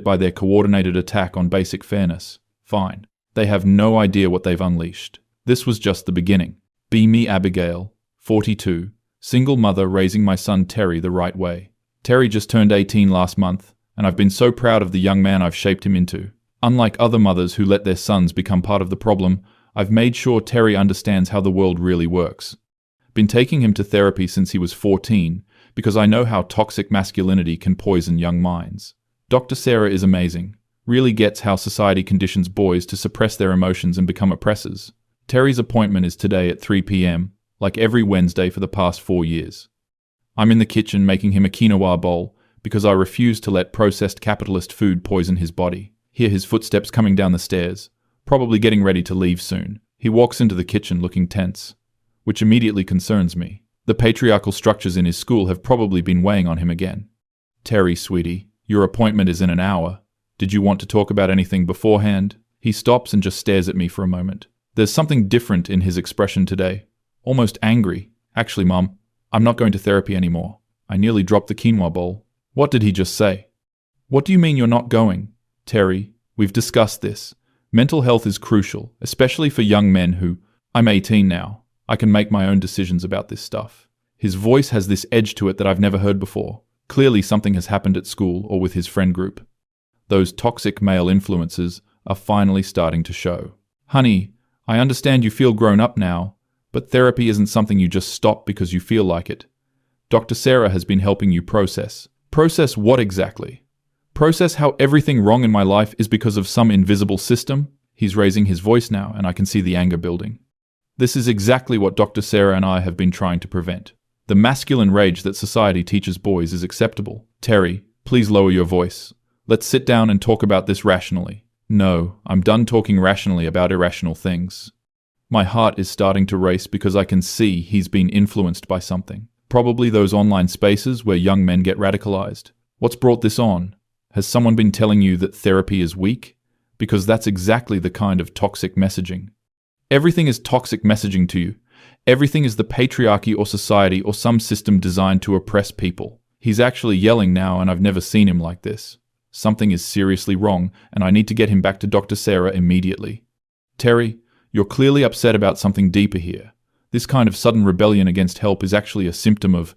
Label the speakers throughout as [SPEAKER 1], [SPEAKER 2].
[SPEAKER 1] it by their coordinated attack on basic fairness. Fine. They have no idea what they've unleashed. This was just the beginning. Be me Abigail, 42, single mother raising my son Terry the right way. Terry just turned 18 last month, and I've been so proud of the young man I've shaped him into. Unlike other mothers who let their sons become part of the problem, I've made sure Terry understands how the world really works. Been taking him to therapy since he was 14, because I know how toxic masculinity can poison young minds. Dr. Sarah is amazing, really gets how society conditions boys to suppress their emotions and become oppressors. Terry's appointment is today at 3 p.m., like every Wednesday for the past 4 years. I'm in the kitchen making him a quinoa bowl because I refuse to let processed capitalist food poison his body. Hear his footsteps coming down the stairs, probably getting ready to leave soon. He walks into the kitchen looking tense, which immediately concerns me. The patriarchal structures in his school have probably been weighing on him again. Terry, sweetie, your appointment is in an hour. Did you want to talk about anything beforehand? He stops and just stares at me for a moment. There's something different in his expression today. Almost angry. Actually, Mom, I'm not going to therapy anymore. I nearly dropped the quinoa bowl. What did he just say? What do you mean you're not going? Terry, we've discussed this. Mental health is crucial, especially for young men who... I'm 18 now. I can make my own decisions about this stuff. His voice has this edge to it that I've never heard before. Clearly something has happened at school or with his friend group. Those toxic male influences are finally starting to show. Honey, I understand you feel grown up now, but therapy isn't something you just stop because you feel like it. Dr. Sarah has been helping you process. Process what exactly? Process how everything wrong in my life is because of some invisible system? He's raising his voice now, and I can see the anger building. This is exactly what Dr. Sarah and I have been trying to prevent. The masculine rage that society teaches boys is acceptable. Terry, please lower your voice. Let's sit down and talk about this rationally. No, I'm done talking rationally about irrational things. My heart is starting to race because I can see he's been influenced by something. Probably those online spaces where young men get radicalized. What's brought this on? Has someone been telling you that therapy is weak? Because that's exactly the kind of toxic messaging. Everything is toxic messaging to you. Everything is the patriarchy or society or some system designed to oppress people. He's actually yelling now, and I've never seen him like this. Something is seriously wrong, and I need to get him back to Dr. Sarah immediately. Terry, you're clearly upset about something deeper here. This kind of sudden rebellion against help is actually a symptom of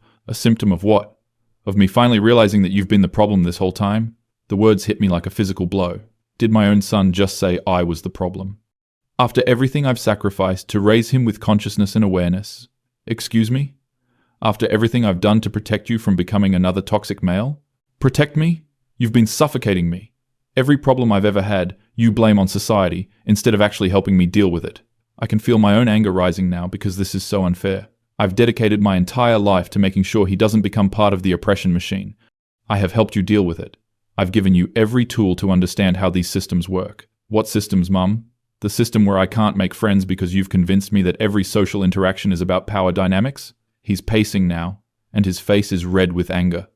[SPEAKER 1] what? Of me finally realizing that you've been the problem this whole time? The words hit me like a physical blow. Did my own son just say I was the problem? After everything I've sacrificed to raise him with consciousness and awareness, excuse me? After everything I've done to protect you from becoming another toxic male? Protect me? You've been suffocating me. Every problem I've ever had, you blame on society, instead of actually helping me deal with it. I can feel my own anger rising now because this is so unfair. I've dedicated my entire life to making sure he doesn't become part of the oppression machine. I have helped you deal with it. I've given you every tool to understand how these systems work. What systems, Mum? The system where I can't make friends because you've convinced me that every social interaction is about power dynamics? He's pacing now, and his face is red with anger.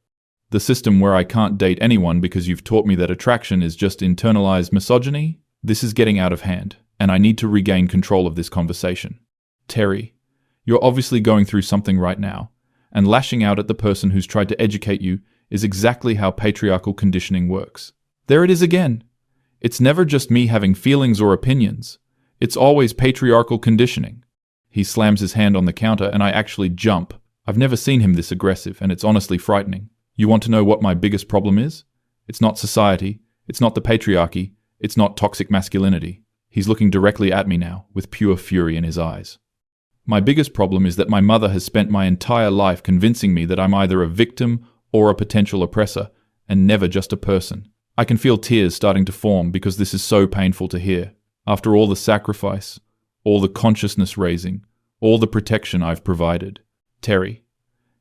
[SPEAKER 1] The system where I can't date anyone because you've taught me that attraction is just internalized misogyny? This is getting out of hand, and I need to regain control of this conversation. Terry, you're obviously going through something right now, and lashing out at the person who's tried to educate you is exactly how patriarchal conditioning works. There it is again. It's never just me having feelings or opinions. It's always patriarchal conditioning. He slams his hand on the counter, and I actually jump. I've never seen him this aggressive, and it's honestly frightening. You want to know what my biggest problem is? It's not society. It's not the patriarchy. It's not toxic masculinity. He's looking directly at me now, with pure fury in his eyes. My biggest problem is that my mother has spent my entire life convincing me that I'm either a victim or a potential oppressor, and never just a person. I can feel tears starting to form because this is so painful to hear. After all the sacrifice, all the consciousness raising, all the protection I've provided. Terry,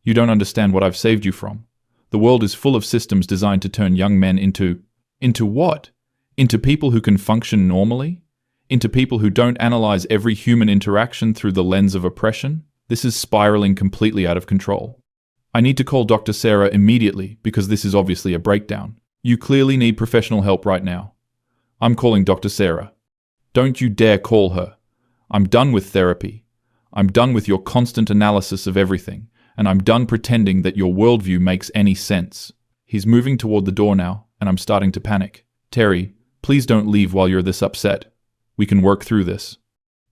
[SPEAKER 1] you don't understand what I've saved you from. The world is full of systems designed to turn young men into what? Into people who can function normally? Into people who don't analyze every human interaction through the lens of oppression? This is spiraling completely out of control. I need to call Dr. Sarah immediately because this is obviously a breakdown. You clearly need professional help right now. I'm calling Dr. Sarah. Don't you dare call her. I'm done with therapy. I'm done with your constant analysis of everything. And I'm done pretending that your worldview makes any sense. He's moving toward the door now, and I'm starting to panic. Terry, please don't leave while you're this upset. We can work through this.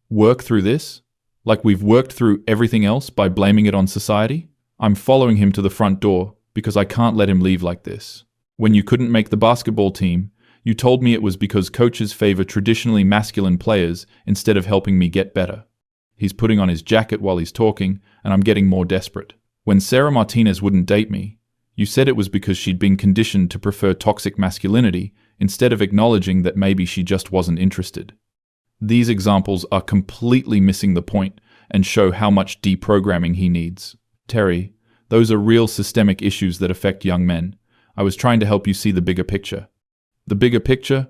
[SPEAKER 1] Work through this? Like we've worked through everything else by blaming it on society? I'm following him to the front door because I can't let him leave like this. When you couldn't make the basketball team, you told me it was because coaches favor traditionally masculine players instead of helping me get better. He's putting on his jacket while he's talking, and I'm getting more desperate. When Sarah Martinez wouldn't date me, you said it was because she'd been conditioned to prefer toxic masculinity instead of acknowledging that maybe she just wasn't interested. These examples are completely missing the point and show how much deprogramming he needs. Terry, those are real systemic issues that affect young men. I was trying to help you see the bigger picture. The bigger picture?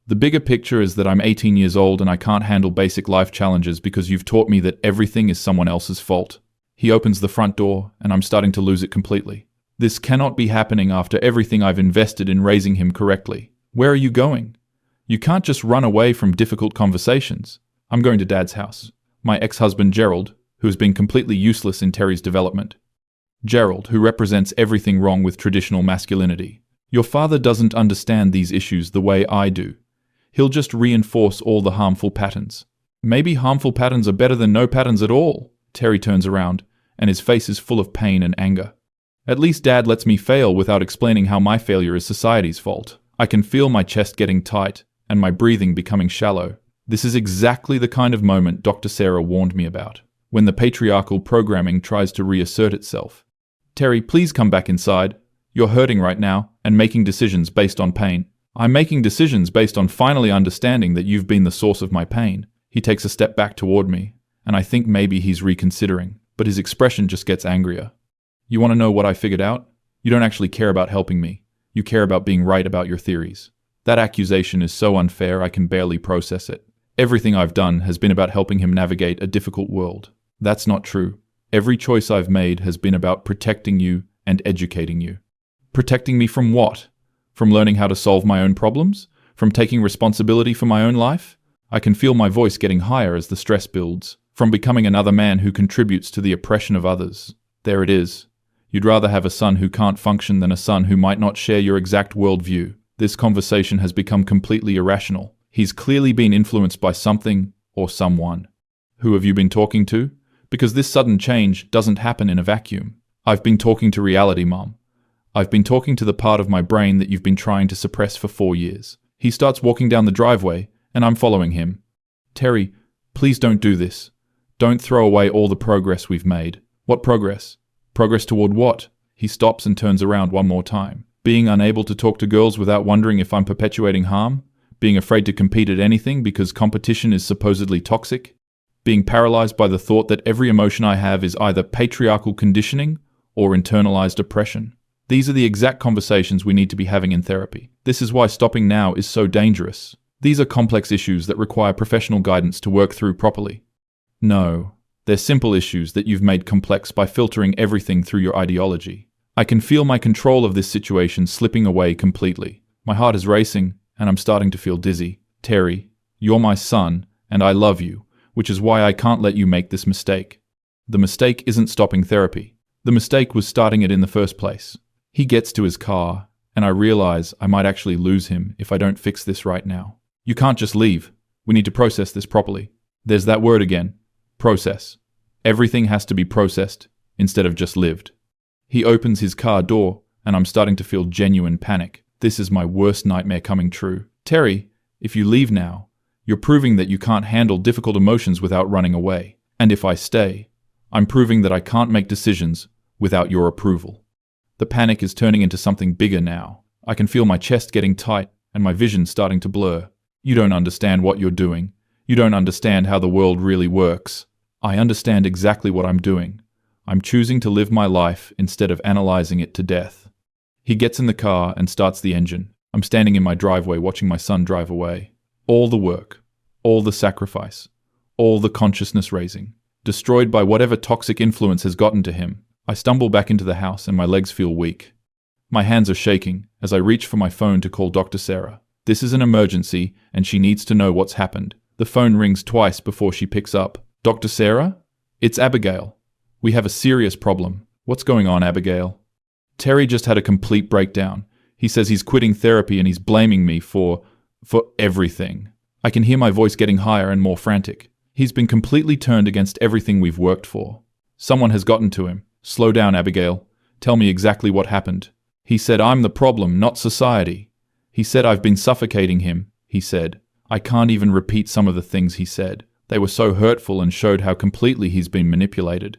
[SPEAKER 1] The bigger picture is that I'm 18 years old and I can't handle basic life challenges because you've taught me that everything is someone else's fault. He opens the front door and I'm starting to lose it completely. This cannot be happening after everything I've invested in raising him correctly. Where are you going? You can't just run away from difficult conversations. I'm going to Dad's house. My ex-husband Gerald, who has been completely useless in Terry's development. Gerald, who represents everything wrong with traditional masculinity. Your father doesn't understand these issues the way I do. He'll just reinforce all the harmful patterns. Maybe harmful patterns are better than no patterns at all. Terry turns around, and his face is full of pain and anger. At least Dad lets me fail without explaining how my failure is society's fault. I can feel my chest getting tight, and my breathing becoming shallow. This is exactly the kind of moment Dr. Sarah warned me about, when the patriarchal programming tries to reassert itself. Terry, please come back inside. You're hurting right now, and making decisions based on pain. I'm making decisions based on finally understanding that you've been the source of my pain. He takes a step back toward me, and I think maybe he's reconsidering, but his expression just gets angrier. You want to know what I figured out? You don't actually care about helping me. You care about being right about your theories. That accusation is so unfair I can barely process it. Everything I've done has been about helping him navigate a difficult world. That's not true. Every choice I've made has been about protecting you and educating you. Protecting me from what? From learning how to solve my own problems? From taking responsibility for my own life? I can feel my voice getting higher as the stress builds. From becoming another man who contributes to the oppression of others. There it is. You'd rather have a son who can't function than a son who might not share your exact worldview. This conversation has become completely irrational. He's clearly been influenced by something or someone. Who have you been talking to? Because this sudden change doesn't happen in a vacuum. I've been talking to reality, Mom. I've been talking to the part of my brain that you've been trying to suppress for 4 years. He starts walking down the driveway, and I'm following him. Terry, please don't do this. Don't throw away all the progress we've made. What progress? Progress toward what? He stops and turns around one more time. Being unable to talk to girls without wondering if I'm perpetuating harm? Being afraid to compete at anything because competition is supposedly toxic? Being paralyzed by the thought that every emotion I have is either patriarchal conditioning or internalized oppression? These are the exact conversations we need to be having in therapy. This is why stopping now is so dangerous. These are complex issues that require professional guidance to work through properly. No, they're simple issues that you've made complex by filtering everything through your ideology. I can feel my control of this situation slipping away completely. My heart is racing, and I'm starting to feel dizzy. Terry, you're my son, and I love you, which is why I can't let you make this mistake. The mistake isn't stopping therapy. The mistake was starting it in the first place. He gets to his car, and I realize I might actually lose him if I don't fix this right now. You can't just leave. We need to process this properly. There's that word again. Process. Everything has to be processed instead of just lived. He opens his car door, and I'm starting to feel genuine panic. This is my worst nightmare coming true. Terry, if you leave now, you're proving that you can't handle difficult emotions without running away. And if I stay, I'm proving that I can't make decisions without your approval. The panic is turning into something bigger now. I can feel my chest getting tight and my vision starting to blur. You don't understand what you're doing. You don't understand how the world really works. I understand exactly what I'm doing. I'm choosing to live my life instead of analyzing it to death. He gets in the car and starts the engine. I'm standing in my driveway watching my son drive away. All the work, all the sacrifice, all the consciousness raising, destroyed by whatever toxic influence has gotten to him. I stumble back into the house and my legs feel weak. My hands are shaking as I reach for my phone to call Dr. Sarah. This is an emergency and she needs to know what's happened. The phone rings twice before she picks up. Dr. Sarah? It's Abigail. We have a serious problem. What's going on, Abigail? Terry just had a complete breakdown. He says he's quitting therapy and he's blaming me for everything. I can hear my voice getting higher and more frantic. He's been completely turned against everything we've worked for. Someone has gotten to him. Slow down, Abigail. Tell me exactly what happened. He said I'm the problem, not society. He said I've been suffocating him, he said. I can't even repeat some of the things he said. They were so hurtful and showed how completely he's been manipulated.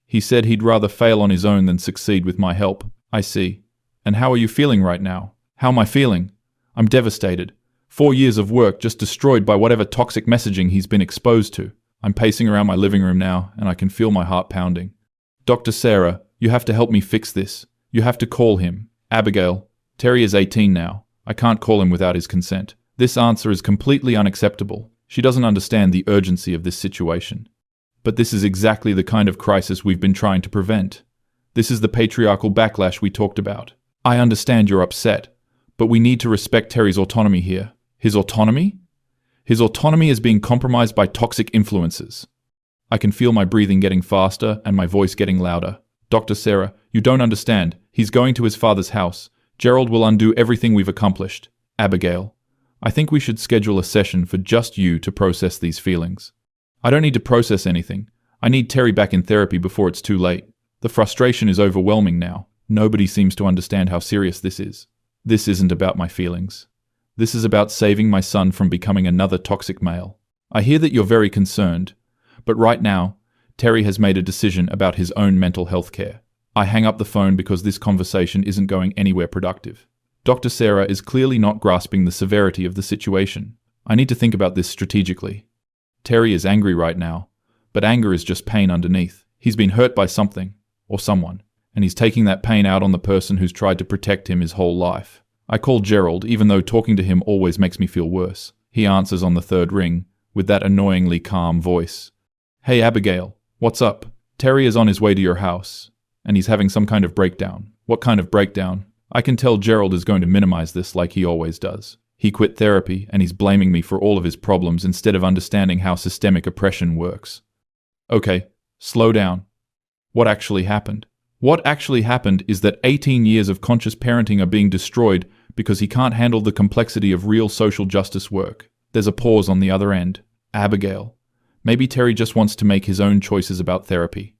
[SPEAKER 1] He said he'd rather fail on his own than succeed with my help. I see. And how are you feeling right now? How am I feeling? I'm devastated. 4 years of work just destroyed by whatever toxic messaging he's been exposed to. I'm pacing around my living room now, and I can feel my heart pounding. Dr. Sarah, you have to help me fix this. You have to call him. Abigail, Terry is 18 now. I can't call him without his consent. This answer is completely unacceptable. She doesn't understand the urgency of this situation. But this is exactly the kind of crisis we've been trying to prevent. This is the patriarchal backlash we talked about. I understand you're upset, but we need to respect Terry's autonomy here. His autonomy? His autonomy is being compromised by toxic influences. I can feel my breathing getting faster and my voice getting louder. Dr. Sarah, you don't understand. He's going to his father's house. Gerald will undo everything we've accomplished. Abigail, I think we should schedule a session for just you to process these feelings. I don't need to process anything. I need Terry back in therapy before it's too late. The frustration is overwhelming now. Nobody seems to understand how serious this is. This isn't about my feelings. This is about saving my son from becoming another toxic male. I hear that you're very concerned, but right now, Terry has made a decision about his own mental health care. I hang up the phone because this conversation isn't going anywhere productive. Dr. Sarah is clearly not grasping the severity of the situation. I need to think about this strategically. Terry is angry right now, but anger is just pain underneath. He's been hurt by something, or someone, and he's taking that pain out on the person who's tried to protect him his whole life. I call Gerald, even though talking to him always makes me feel worse. He answers on the third ring, with that annoyingly calm voice. Hey Abigail, what's up? Terry is on his way to your house, and he's having some kind of breakdown. What kind of breakdown? I can tell Gerald is going to minimize this like he always does. He quit therapy, and he's blaming me for all of his problems instead of understanding how systemic oppression works. Okay, slow down. What actually happened? What actually happened is that 18 years of conscious parenting are being destroyed because he can't handle the complexity of real social justice work. There's a pause on the other end. Abigail. Maybe Terry just wants to make his own choices about therapy.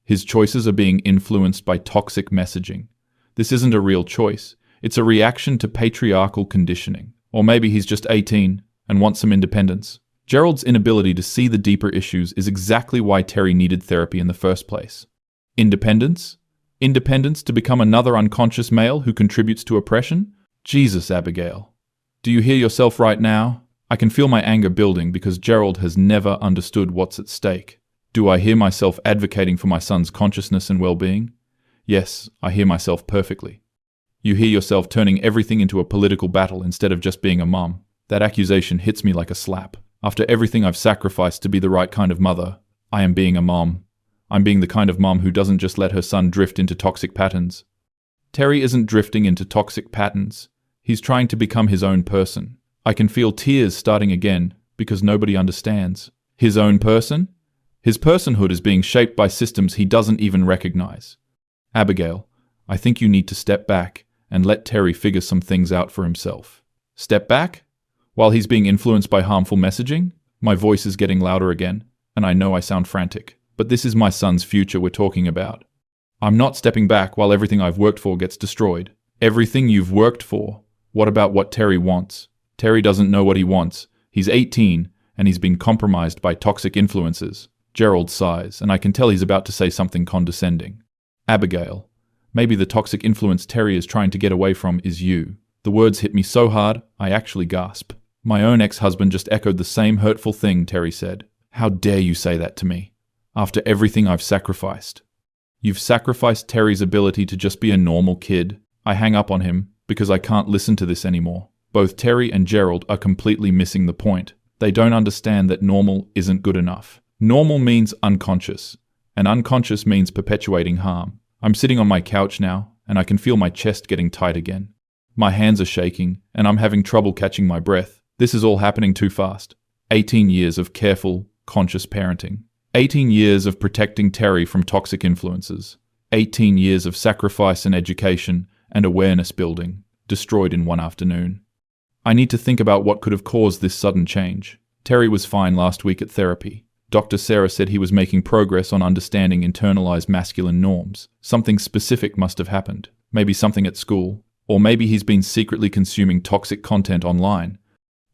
[SPEAKER 1] His choices are being influenced by toxic messaging. This isn't a real choice. It's a reaction to patriarchal conditioning. Or maybe he's just 18 and wants some independence. Gerald's inability to see the deeper issues is exactly why Terry needed therapy in the first place. Independence? Independence to become another unconscious male who contributes to oppression? Jesus, Abigail. Do you hear yourself right now? I can feel my anger building because Gerald has never understood what's at stake. Do I hear myself advocating for my son's consciousness and well-being? Yes, I hear myself perfectly. You hear yourself turning everything into a political battle instead of just being a mom. That accusation hits me like a slap. After everything I've sacrificed to be the right kind of mother, I am being a mom. I'm being the kind of mom who doesn't just let her son drift into toxic patterns. Terry isn't drifting into toxic patterns. He's trying to become his own person. I can feel tears starting again because nobody understands. His own person? His personhood is being shaped by systems he doesn't even recognize. Abigail, I think you need to step back and let Terry figure some things out for himself. Step back? While he's being influenced by harmful messaging? My voice is getting louder again, and I know I sound frantic. But this is my son's future we're talking about. I'm not stepping back while everything I've worked for gets destroyed. Everything you've worked for? What about what Terry wants? Terry doesn't know what he wants. He's 18, and he's been compromised by toxic influences. Gerald sighs, and I can tell he's about to say something condescending. Abigail, maybe the toxic influence Terry is trying to get away from is you. The words hit me so hard, I actually gasp. My own ex-husband just echoed the same hurtful thing Terry said. How dare you say that to me? After everything I've sacrificed. You've sacrificed Terry's ability to just be a normal kid. I hang up on him because I can't listen to this anymore. Both Terry and Gerald are completely missing the point. They don't understand that normal isn't good enough. Normal means unconscious, and unconscious means perpetuating harm. I'm sitting on my couch now, and I can feel my chest getting tight again. My hands are shaking, and I'm having trouble catching my breath. This is all happening too fast. 18 years of careful, conscious parenting. 18 years of protecting Terry from toxic influences. 18 years of sacrifice and education and awareness building. destroyed in one afternoon. I need to think about what could have caused this sudden change. Terry was fine last week at therapy. Dr. Sarah said he was making progress on understanding internalized masculine norms. Something specific must have happened. Maybe something at school. Or maybe he's been secretly consuming toxic content online.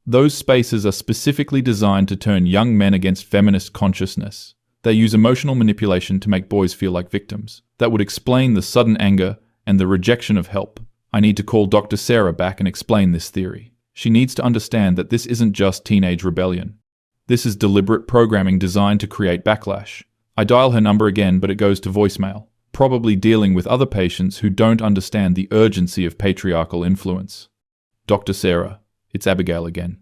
[SPEAKER 1] Those spaces are specifically designed to turn young men against feminist consciousness. They use emotional manipulation to make boys feel like victims. That would explain the sudden anger and the rejection of help. I need to call Dr. Sarah back and explain this theory. She needs to understand that this isn't just teenage rebellion. This is deliberate programming designed to create backlash. I dial her number again, but it goes to voicemail, probably dealing with other patients who don't understand the urgency of patriarchal influence. Dr. Sarah, it's Abigail again.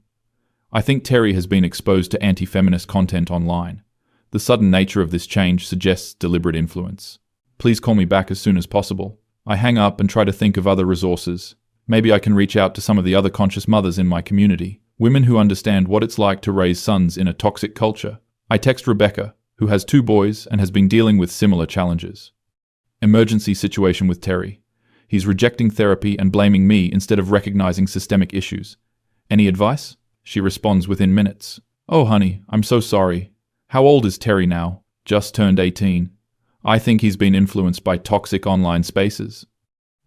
[SPEAKER 1] I think Terry has been exposed to anti-feminist content online. The sudden nature of this change suggests deliberate influence. Please call me back as soon as possible. I hang up and try to think of other resources. Maybe I can reach out to some of the other conscious mothers in my community, women who understand what it's like to raise sons in a toxic culture. I text Rebecca, who has 2 boys and has been dealing with similar challenges. Emergency situation with Terry. He's rejecting therapy and blaming me instead of recognizing systemic issues. Any advice? She responds within minutes. Oh honey, I'm so sorry. How old is Terry now? Just turned 18. I think he's been influenced by toxic online spaces.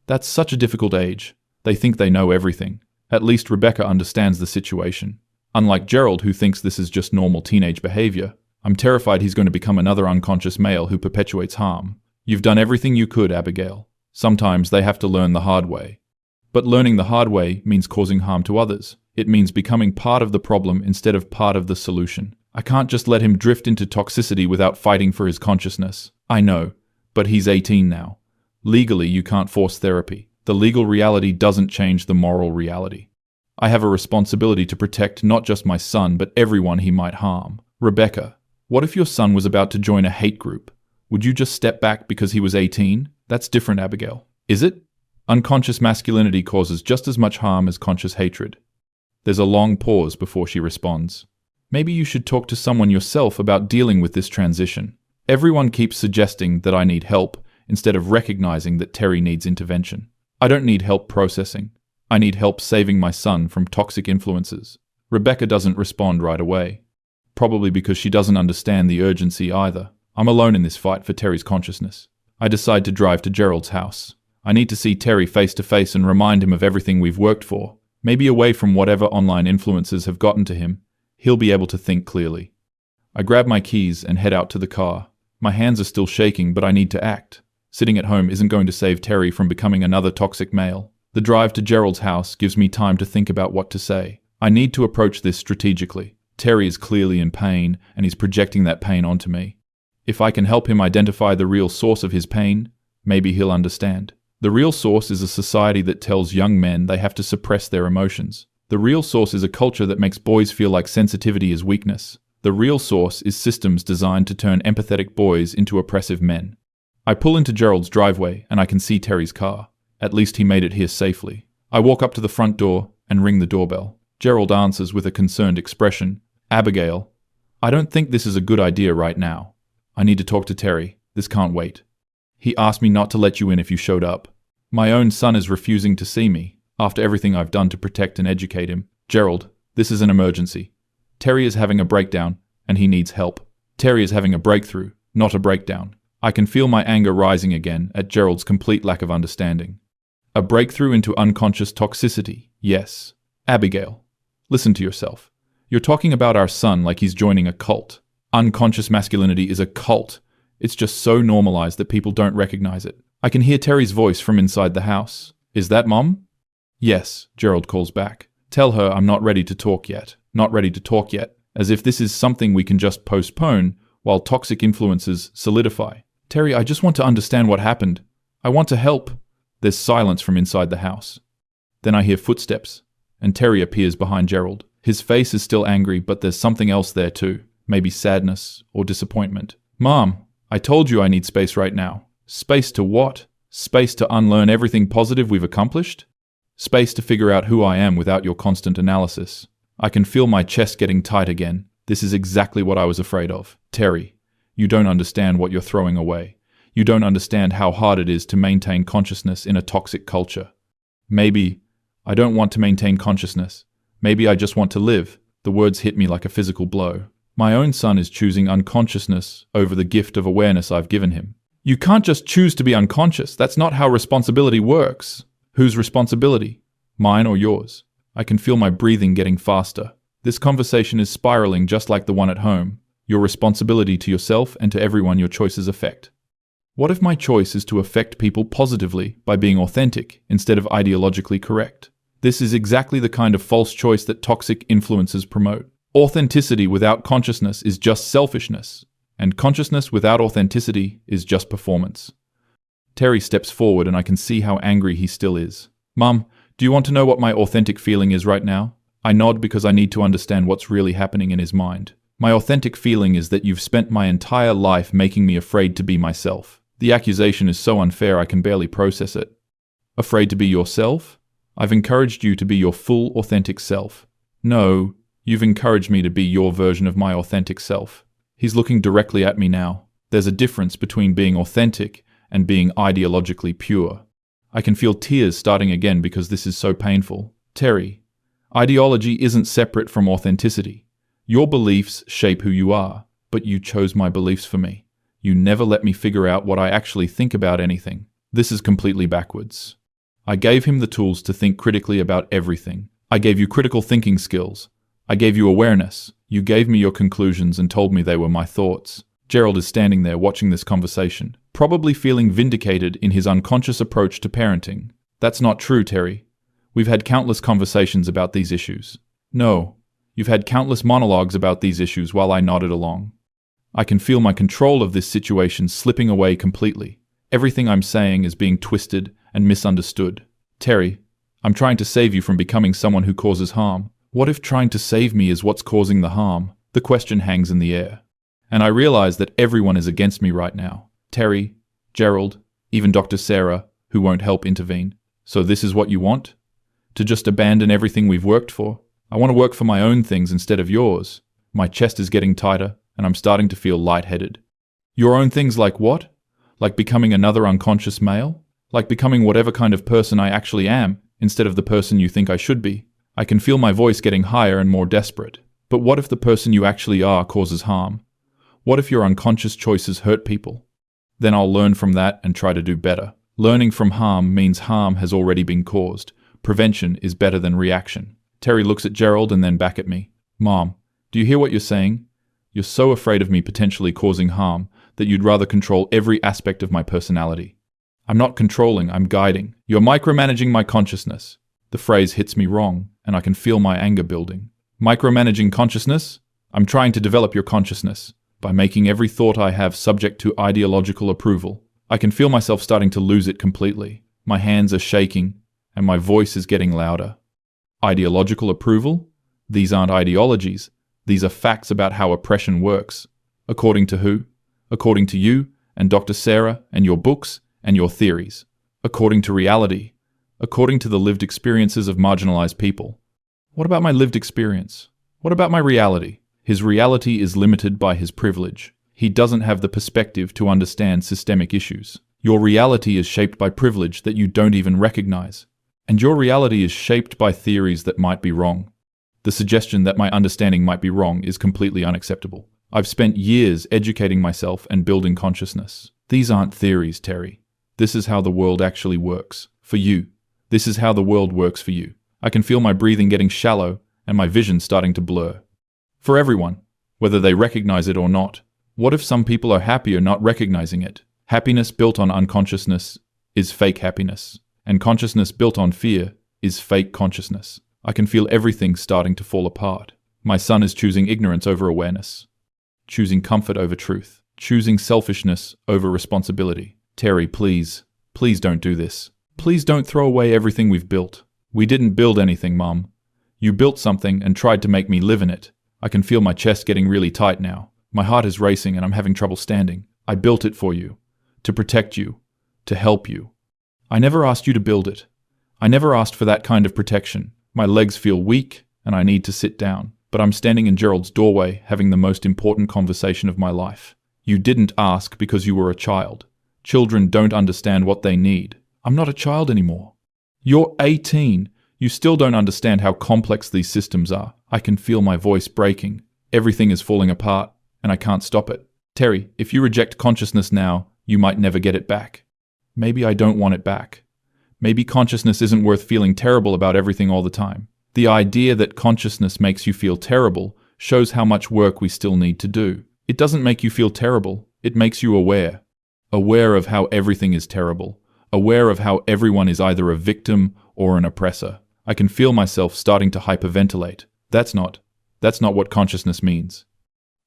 [SPEAKER 1] That's such a difficult age. They think they know everything. At least Rebecca understands the situation. Unlike Gerald, who thinks this is just normal teenage behavior, I'm terrified he's going to become another unconscious male who perpetuates harm. You've done everything you could, Abigail. Sometimes they have to learn the hard way. But learning the hard way means causing harm to others. It means becoming part of the problem instead of part of the solution. I can't just let him drift into toxicity without fighting for his consciousness. I know, but he's 18 now. Legally, you can't force therapy. The legal reality doesn't change the moral reality. I have a responsibility to protect not just my son, but everyone he might harm. Rebecca, what if your son was about to join a hate group? Would you just step back because he was 18? That's different, Abigail. Is it? Unconscious masculinity causes just as much harm as conscious hatred. There's a long pause before she responds. Maybe you should talk to someone yourself about dealing with this transition. Everyone keeps suggesting that I need help instead of recognizing that Terry needs intervention. I don't need help processing. I need help saving my son from toxic influences. Rebecca doesn't respond right away. Probably because she doesn't understand the urgency either. I'm alone in this fight for Terry's consciousness. I decide to drive to Gerald's house. I need to see Terry face to face and remind him of everything we've worked for. Maybe away from whatever online influences have gotten to him, he'll be able to think clearly. I grab my keys and head out to the car. My hands are still shaking, but I need to act. Sitting at home isn't going to save Terry from becoming another toxic male. The drive to Gerald's house gives me time to think about what to say. I need to approach this strategically. Terry is clearly in pain, and he's projecting that pain onto me. If I can help him identify the real source of his pain, maybe he'll understand. The real source is a society that tells young men they have to suppress their emotions. The real source is a culture that makes boys feel like sensitivity is weakness. The real source is systems designed to turn empathetic boys into oppressive men. I pull into Gerald's driveway and I can see Terry's car. At least he made it here safely. I walk up to the front door and ring the doorbell. Gerald answers with a concerned expression. Abigail, I don't think this is a good idea right now. I need to talk to Terry. This can't wait. He asked me not to let you in if you showed up. My own son is refusing to see me, after everything I've done to protect and educate him. Gerald, this is an emergency. Terry is having a breakdown, and he needs help. Terry is having a breakthrough, not a breakdown. I can feel my anger rising again at Gerald's complete lack of understanding. A breakthrough into unconscious toxicity, yes. Abigail, listen to yourself. You're talking about our son like he's joining a cult. Unconscious masculinity is a cult. It's just so normalized that people don't recognize it. I can hear Terry's voice from inside the house. Is that Mom? Yes, Gerald calls back. Tell her I'm not ready to talk yet. Not ready to talk yet. As if this is something we can just postpone while toxic influences solidify. Terry, I just want to understand what happened. I want to help. There's silence from inside the house. Then I hear footsteps, and Terry appears behind Gerald. His face is still angry, but there's something else there too. Maybe sadness or disappointment. Mom, I told you I need space right now. Space to what? Space to unlearn everything positive we've accomplished? Space to figure out who I am without your constant analysis. I can feel my chest getting tight again. This is exactly what I was afraid of. Terry, you don't understand what you're throwing away. You don't understand how hard it is to maintain consciousness in a toxic culture. Maybe I don't want to maintain consciousness. Maybe I just want to live. The words hit me like a physical blow. My own son is choosing unconsciousness over the gift of awareness I've given him. You can't just choose to be unconscious. That's not how responsibility works. Whose responsibility? Mine or yours? I can feel my breathing getting faster. This conversation is spiraling just like the one at home. Your responsibility to yourself and to everyone your choices affect. What if my choice is to affect people positively by being authentic instead of ideologically correct? This is exactly the kind of false choice that toxic influences promote. Authenticity without consciousness is just selfishness, and consciousness without authenticity is just performance. Terry steps forward and I can see how angry he still is. Mum, do you want to know what my authentic feeling is right now? I nod because I need to understand what's really happening in his mind. My authentic feeling is that you've spent my entire life making me afraid to be myself. The accusation is so unfair I can barely process it. Afraid to be yourself? I've encouraged you to be your full, authentic self. No, you've encouraged me to be your version of my authentic self. He's looking directly at me now. There's a difference between being authentic and being ideologically pure. I can feel tears starting again because this is so painful. Terry, ideology isn't separate from authenticity. Your beliefs shape who you are, but you chose my beliefs for me. You never let me figure out what I actually think about anything. This is completely backwards. I gave him the tools to think critically about everything. I gave you critical thinking skills. I gave you awareness. You gave me your conclusions and told me they were my thoughts. Gerald is standing there watching this conversation, probably feeling vindicated in his unconscious approach to parenting. That's not true, Terry. We've had countless conversations about these issues. No, you've had countless monologues about these issues while I nodded along. I can feel my control of this situation slipping away completely. Everything I'm saying is being twisted and misunderstood. Terry, I'm trying to save you from becoming someone who causes harm. What if trying to save me is what's causing the harm? The question hangs in the air. And I realize that everyone is against me right now. Terry, Gerald, even Dr. Sarah, who won't help intervene. So this is what you want? To just abandon everything we've worked for? I want to work for my own things instead of yours. My chest is getting tighter, and I'm starting to feel lightheaded. Your own things like what? Like becoming another unconscious male? Like becoming whatever kind of person I actually am, instead of the person you think I should be? I can feel my voice getting higher and more desperate. But what if the person you actually are causes harm? What if your unconscious choices hurt people? Then I'll learn from that and try to do better. Learning from harm means harm has already been caused. Prevention is better than reaction. Terry looks at Gerald and then back at me. Mom, do you hear what you're saying? You're so afraid of me potentially causing harm that you'd rather control every aspect of my personality. I'm not controlling, I'm guiding. You're micromanaging my consciousness. The phrase hits me wrong, and I can feel my anger building. Micromanaging consciousness? I'm trying to develop your consciousness by making every thought I have subject to ideological approval. I can feel myself starting to lose it completely. My hands are shaking, and my voice is getting louder. Ideological approval? These aren't ideologies. These are facts about how oppression works. According to who? According to you, and Dr. Sarah, and your books, and your theories. According to reality. According to the lived experiences of marginalized people. What about my lived experience? What about my reality? His reality is limited by his privilege. He doesn't have the perspective to understand systemic issues. Your reality is shaped by privilege that you don't even recognize. And your reality is shaped by theories that might be wrong. The suggestion that my understanding might be wrong is completely unacceptable. I've spent years educating myself and building consciousness. These aren't theories, Terry. This is how the world actually works. For you. This is how the world works for you. I can feel my breathing getting shallow and my vision starting to blur. For everyone, whether they recognize it or not. What if some people are happier not recognizing it? Happiness built on unconsciousness is fake happiness, and consciousness built on fear is fake consciousness. I can feel everything starting to fall apart. My son is choosing ignorance over awareness, choosing comfort over truth, choosing selfishness over responsibility. Terry, please don't do this. Please don't throw away everything we've built. We didn't build anything, Mom. You built something and tried to make me live in it. I can feel my chest getting really tight now. My heart is racing and I'm having trouble standing. I built it for you, to protect you, to help you. I never asked you to build it. I never asked for that kind of protection. My legs feel weak and I need to sit down. But I'm standing in Gerald's doorway having the most important conversation of my life. You didn't ask because you were a child. Children don't understand what they need. I'm not a child anymore. You're 18. You still don't understand how complex these systems are. I can feel my voice breaking. Everything is falling apart, and I can't stop it. Terry, if you reject consciousness now, you might never get it back. Maybe I don't want it back. Maybe consciousness isn't worth feeling terrible about everything all the time. The idea that consciousness makes you feel terrible shows how much work we still need to do. It doesn't make you feel terrible. It makes you aware. Aware of how everything is terrible. Aware of how everyone is either a victim or an oppressor. I can feel myself starting to hyperventilate. That's not what consciousness means.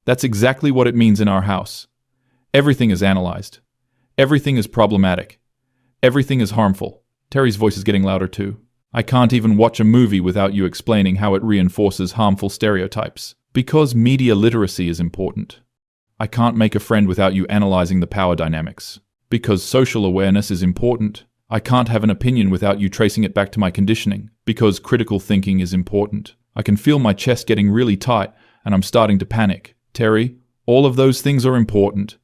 [SPEAKER 1] That's exactly what it means in our house. Everything is analyzed. Everything is problematic. Everything is harmful. Terry's voice is getting louder too. I can't even watch a movie without you explaining how it reinforces harmful stereotypes. Because media literacy is important. I can't make a friend without you analyzing the power dynamics. Because social awareness is important. I can't have an opinion without you tracing it back to my conditioning. Because critical thinking is important. I can feel my chest getting really tight and I'm starting to panic. Terry, all of those things are important.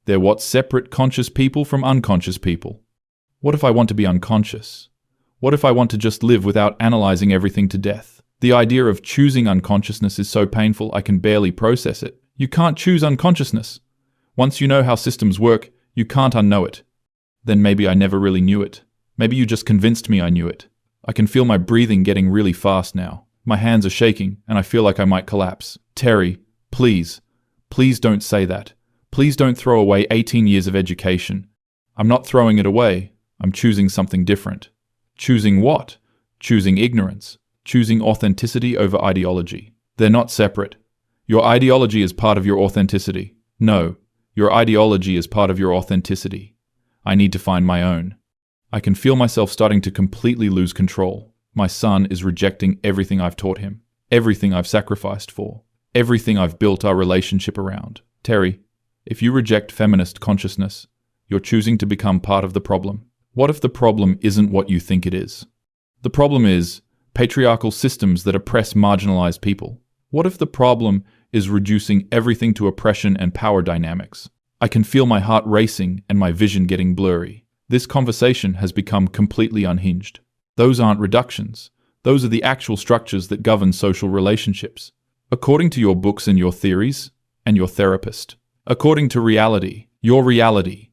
[SPEAKER 1] They're what separate conscious people from unconscious people. What if I want to be unconscious? What if I want to just live without analyzing everything to death? The idea of choosing unconsciousness is so painful I can barely process it. You can't choose unconsciousness. Once you know how systems work, you can't unknow it. Then maybe I never really knew it. Maybe you just convinced me I knew it. I can feel my breathing getting really fast now. My hands are shaking and I feel like I might collapse. Terry, please don't say that. Please don't throw away 18 years of education. I'm not throwing it away. I'm choosing something different. Choosing what? Choosing ignorance. Choosing authenticity over ideology. They're not separate. Your ideology is part of your authenticity. No, your ideology is part of your authenticity. I need to find my own. I can feel myself starting to completely lose control. My son is rejecting everything I've taught him. Everything I've sacrificed for. Everything I've built our relationship around. Terry, if you reject feminist consciousness, you're choosing to become part of the problem. What if the problem isn't what you think it is? The problem is patriarchal systems that oppress marginalized people. What if the problem is reducing everything to oppression and power dynamics? I can feel my heart racing and my vision getting blurry. This conversation has become completely unhinged. Those aren't reductions. Those are the actual structures that govern social relationships. According to your books and your theories, and your therapist. According to reality, your reality.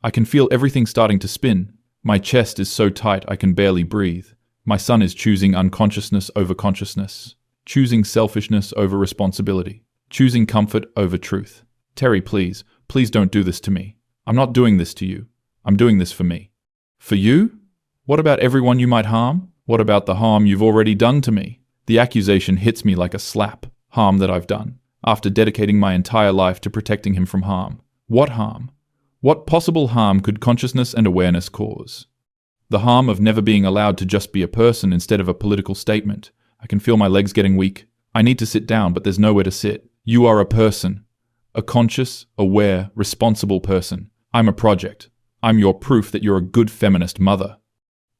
[SPEAKER 1] I can feel everything starting to spin. My chest is so tight I can barely breathe. My son is choosing unconsciousness over consciousness. Choosing selfishness over responsibility. Choosing comfort over truth. Terry, please don't do this to me. I'm not doing this to you. I'm doing this for me. For you? What about everyone you might harm? What about the harm you've already done to me? The accusation hits me like a slap. Harm that I've done, after dedicating my entire life to protecting him from harm. What harm? What possible harm could consciousness and awareness cause? The harm of never being allowed to just be a person instead of a political statement. I can feel my legs getting weak. I need to sit down, but there's nowhere to sit. You are a person. A conscious, aware, responsible person. I'm a project. I'm your proof that you're a good feminist mother.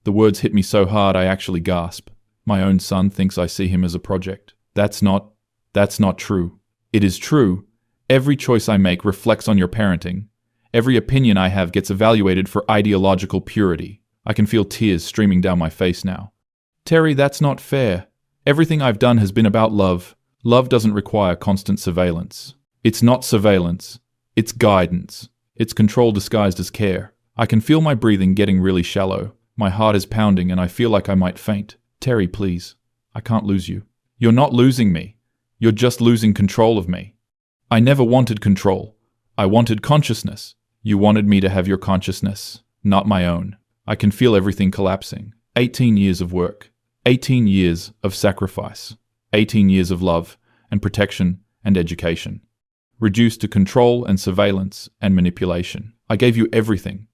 [SPEAKER 1] The words hit me so hard I actually gasp. My own son thinks I see him as a project. That's not true. It is true. Every choice I make reflects on your parenting. Every opinion I have gets evaluated for ideological purity. I can feel tears streaming down my face now. Terry, that's not fair. Everything I've done has been about love. Love doesn't require constant surveillance. It's not surveillance. It's guidance. It's control disguised as care. I can feel my breathing getting really shallow. My heart is pounding and I feel like I might faint. Terry, please. I can't lose you. You're not losing me. You're just losing control of me. I never wanted control. I wanted consciousness. You wanted me to have your consciousness, not my own. I can feel everything collapsing. 18 years of work. 18 years of sacrifice. 18 years of love and protection and education. Reduced to control and surveillance and manipulation. I gave you everything.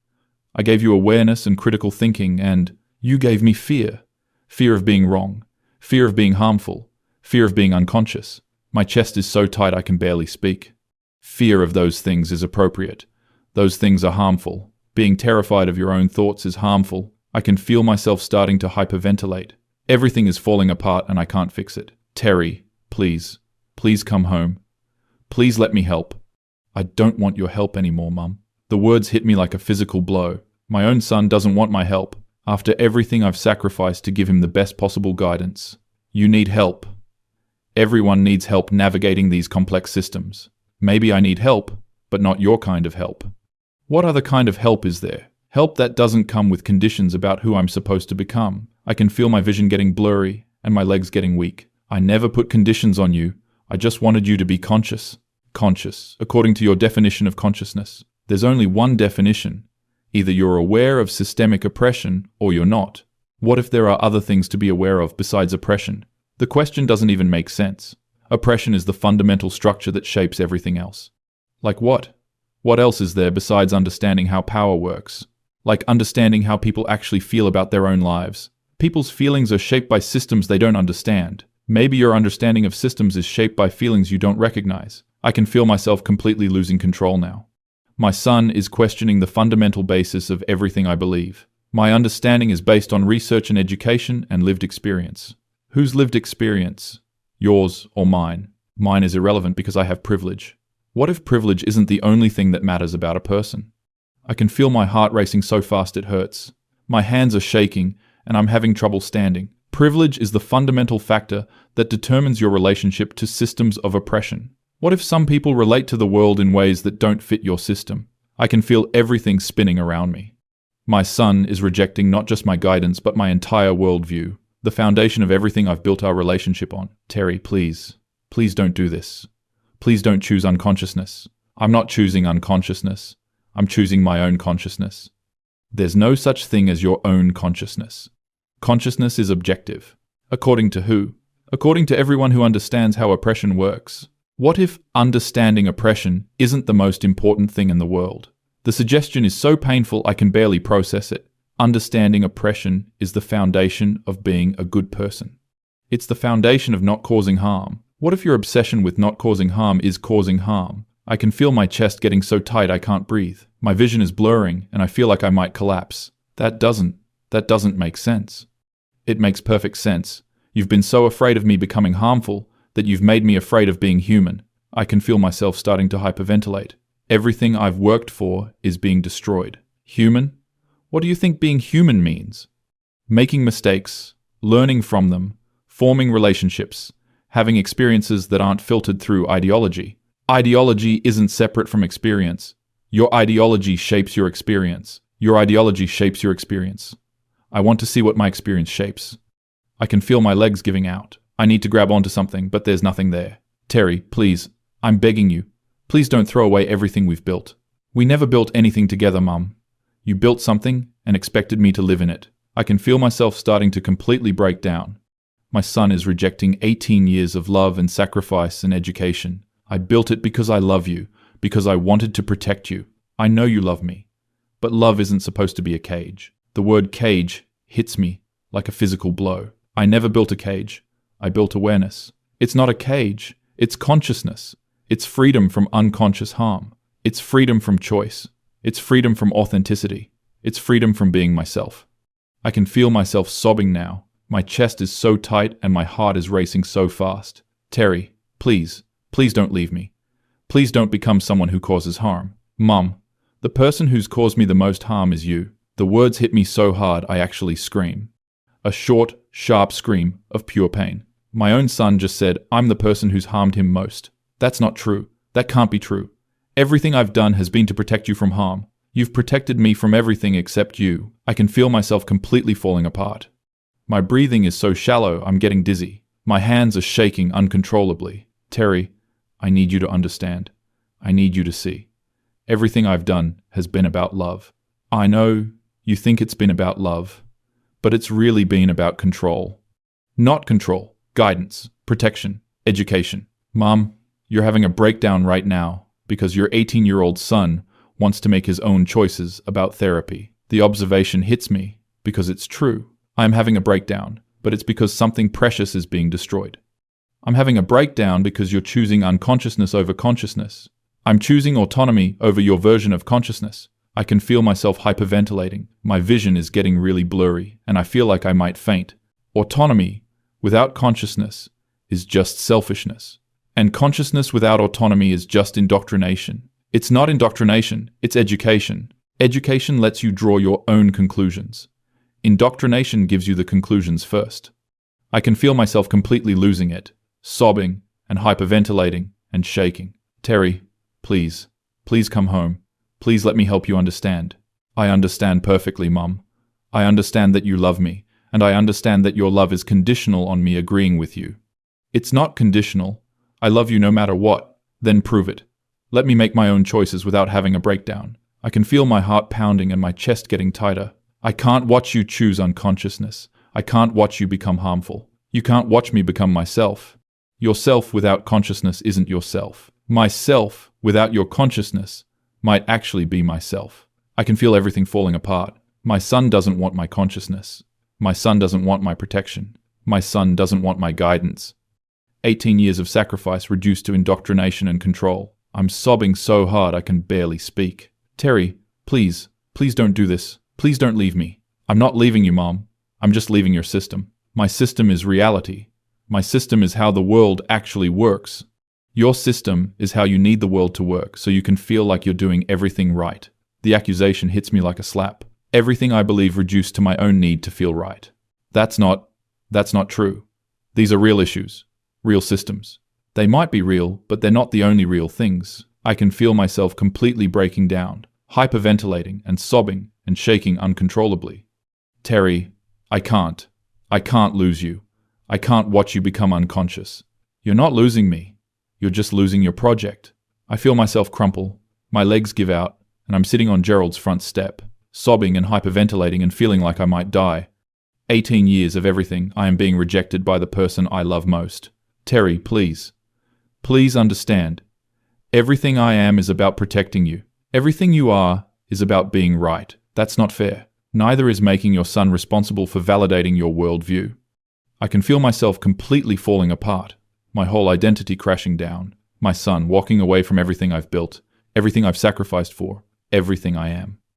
[SPEAKER 1] I gave you awareness and critical thinking, and you gave me fear. Fear of being wrong. Fear of being harmful. Fear of being unconscious. My chest is so tight I can barely speak. Fear of those things is appropriate. Those things are harmful. Being terrified of your own thoughts is harmful. I can feel myself starting to hyperventilate. Everything is falling apart and I can't fix it. Terry, please come home. Please let me help. I don't want your help anymore, Mum. The words hit me like a physical blow. My own son doesn't want my help. After everything I've sacrificed to give him the best possible guidance. You need help. Everyone needs help navigating these complex systems. Maybe I need help, but not your kind of help. What other kind of help is there? Help that doesn't come with conditions about who I'm supposed to become. I can feel my vision getting blurry and my legs getting weak. I never put conditions on you. I just wanted you to be conscious. Conscious, according to your definition of consciousness. There's only one definition. Either you're aware of systemic oppression or you're not. What if there are other things to be aware of besides oppression? The question doesn't even make sense. Oppression is the fundamental structure that shapes everything else. Like what? What else is there besides understanding how power works? Like understanding how people actually feel about their own lives. People's feelings are shaped by systems they don't understand. Maybe your understanding of systems is shaped by feelings you don't recognize. I can feel myself completely losing control now. My son is questioning the fundamental basis of everything I believe. My understanding is based on research and education and lived experience. Whose lived experience? Yours or mine? Mine is irrelevant because I have privilege. What if privilege isn't the only thing that matters about a person? I can feel my heart racing so fast it hurts. My hands are shaking and I'm having trouble standing. Privilege is the fundamental factor that determines your relationship to systems of oppression. What if some people relate to the world in ways that don't fit your system? I can feel everything spinning around me. My son is rejecting not just my guidance but my entire worldview, the foundation of everything I've built our relationship on. Terry, please. Please don't do this. Please don't choose unconsciousness. I'm not choosing unconsciousness. I'm choosing my own consciousness. There's no such thing as your own consciousness. Consciousness is objective. According to who? According to everyone who understands how oppression works. What if understanding oppression isn't the most important thing in the world? The suggestion is so painful I can barely process it. Understanding oppression is the foundation of being a good person. It's the foundation of not causing harm. What if your obsession with not causing harm is causing harm? I can feel my chest getting so tight I can't breathe. My vision is blurring and I feel like I might collapse. That doesn't make sense. It makes perfect sense. You've been so afraid of me becoming harmful that you've made me afraid of being human. I can feel myself starting to hyperventilate. Everything I've worked for is being destroyed. Human? What do you think being human means? Making mistakes, learning from them, forming relationships, having experiences that aren't filtered through ideology. Ideology isn't separate from experience. Your ideology shapes your experience. Your ideology shapes your experience. I want to see what my experience shapes. I can feel my legs giving out. I need to grab onto something, but there's nothing there. Terry, please, I'm begging you. Please don't throw away everything we've built. We never built anything together, Mum. You built something and expected me to live in it. I can feel myself starting to completely break down. My son is rejecting 18 years of love and sacrifice and education. I built it because I love you, because I wanted to protect you. I know you love me. But love isn't supposed to be a cage. The word cage hits me like a physical blow. I never built a cage. I built awareness. It's not a cage. It's consciousness. It's freedom from unconscious harm. It's freedom from choice. It's freedom from authenticity. It's freedom from being myself. I can feel myself sobbing now. My chest is so tight and my heart is racing so fast. Terry, please, please don't leave me. Please don't become someone who causes harm. Mum, the person who's caused me the most harm is you. The words hit me so hard I actually scream. A short, sharp scream of pure pain. My own son just said, I'm the person who's harmed him most. That's not true. That can't be true. Everything I've done has been to protect you from harm. You've protected me from everything except you. I can feel myself completely falling apart. My breathing is so shallow, I'm getting dizzy. My hands are shaking uncontrollably. Terry, I need you to understand. I need you to see. Everything I've done has been about love. I know you think it's been about love, but it's really been about control. Not control, guidance, protection, education. Mom, you're having a breakdown right now because your 18-year-old son wants to make his own choices about therapy. The observation hits me because it's true. I'm having a breakdown, but it's because something precious is being destroyed. I'm having a breakdown because you're choosing unconsciousness over consciousness. I'm choosing autonomy over your version of consciousness. I can feel myself hyperventilating. My vision is getting really blurry, and I feel like I might faint. Autonomy without consciousness is just selfishness. And consciousness without autonomy is just indoctrination. It's not indoctrination, it's education. Education lets you draw your own conclusions. Indoctrination gives you the conclusions first. I can feel myself completely losing it, sobbing and hyperventilating and shaking. Terry, please, please come home. Please let me help you understand. I understand perfectly, Mum. I understand that you love me, and I understand that your love is conditional on me agreeing with you. It's not conditional. I love you no matter what. Then prove it. Let me make my own choices without having a breakdown. I can feel my heart pounding and my chest getting tighter. I can't watch you choose unconsciousness. I can't watch you become harmful. You can't watch me become myself. Yourself without consciousness isn't yourself. Myself without your consciousness might actually be myself. I can feel everything falling apart. My son doesn't want my consciousness. My son doesn't want my protection. My son doesn't want my guidance. 18 years of sacrifice reduced to indoctrination and control. I'm sobbing so hard I can barely speak. Terry, please, please don't do this. Please don't leave me. I'm not leaving you, Mom. I'm just leaving your system. My system is reality. My system is how the world actually works. Your system is how you need the world to work, so you can feel like you're doing everything right. The accusation hits me like a slap. Everything I believe reduced to my own need to feel right. That's not true. These are real issues, real systems. They might be real, but they're not the only real things. I can feel myself completely breaking down, hyperventilating and sobbing and shaking uncontrollably. Terry, I can't lose you. I can't watch you become unconscious. You're not losing me. You're just losing your project. I feel myself crumple. My legs give out, and I'm sitting on Gerald's front step, sobbing and hyperventilating and feeling like I might die. 18 years of everything, I am being rejected by the person I love most. Terry, please. Please understand. Everything I am is about protecting you. Everything you are is about being right. That's not fair. Neither is making your son responsible for validating your worldview. I can feel myself completely falling apart, my whole identity crashing down, my son walking away from everything I've built, everything I've sacrificed for, everything I am.